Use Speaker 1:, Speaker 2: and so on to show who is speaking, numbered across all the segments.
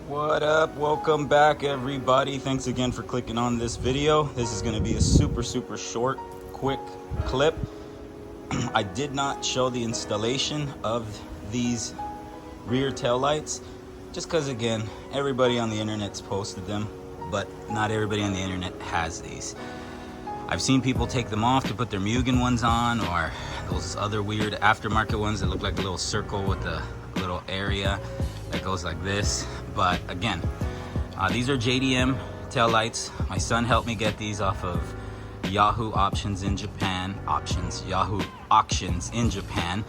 Speaker 1: What up? Welcome back, everybody. Thanks again for clicking on this video. This is going to be a super short, quick clip. I did not show the installation of these rear tail lights just because, again, everybody on the internet's posted them, but not everybody on the internet has these. I've seen people take them off to put their Mugen ones on, or those other weird aftermarket ones that look like a little circle with a little area that goes like this. But again, these are JDM tail lights. My son helped me get these off of Yahoo Options in Japan. Yahoo Auctions in Japan.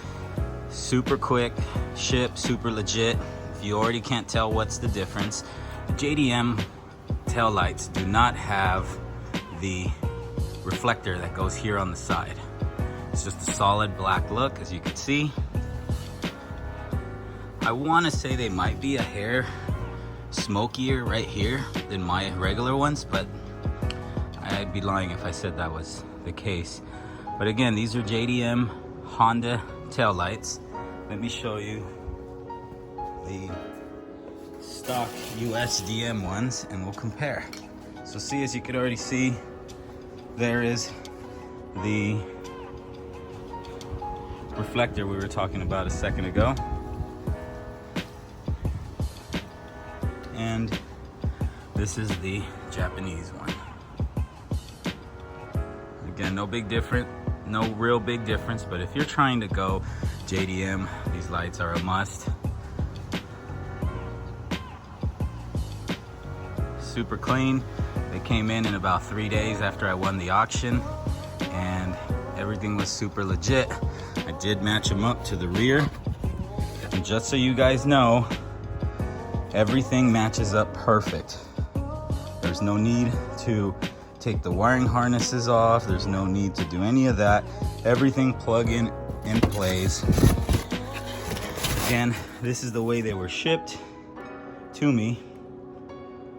Speaker 1: Super quick ship, super legit. If you already can't tell what's the difference, the JDM tail lights do not have the reflector that goes here on the side. It's just a solid black look, as you can see. I want to say they might be a hair smokier right here than my regular ones, but I'd be lying if I said that was the case. But again, these are JDM Honda tail lights. Let me show you the stock USDM ones and we'll compare. So see, as you could already see, there is the reflector we were talking about a second ago. And this is the Japanese one. Again, no real big difference, but if you're trying to go JDM, these lights are a must. Super clean. They came in about 3 days after I won the auction, and everything was super legit. I did match them up to the rear, and just so you guys know, everything matches up perfect. There's no need to take the wiring harnesses off. There's no need to do any of that. Everything plug in and plays. Again, this is the way they were shipped to me,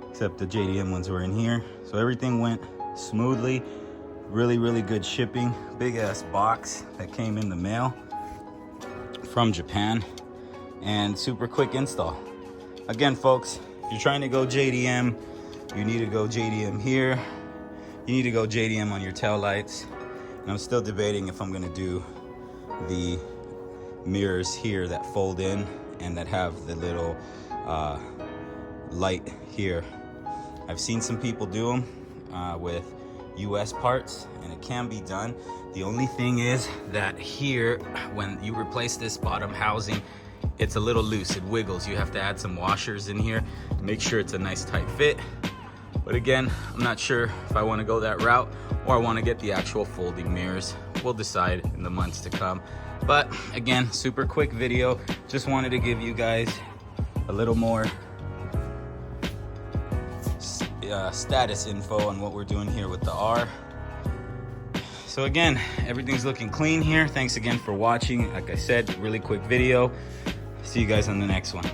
Speaker 1: except the JDM ones were in here. So everything went smoothly. Really good shipping. Big ass box that came in the mail from Japan, and super quick install. Again, folks, if you're trying to go JDM, you need to go JDM here. You need to go JDM on your tail lights. And I'm still debating if I'm gonna do the mirrors here that fold in and that have the little light here. I've seen some people do them with US parts, and it can be done. The only thing is that here, when you replace this bottom housing, it's a little loose, it wiggles. You have to add some washers in here to make sure it's a nice tight fit. But again, I'm not sure if I want to go that route or I want to get the actual folding mirrors. We'll decide in the months to come. But again, super quick video. Just wanted to give you guys a little more status info on what we're doing here with the R. So again, everything's looking clean here. Thanks again for watching. Like I said, really quick video. See you guys on the next one.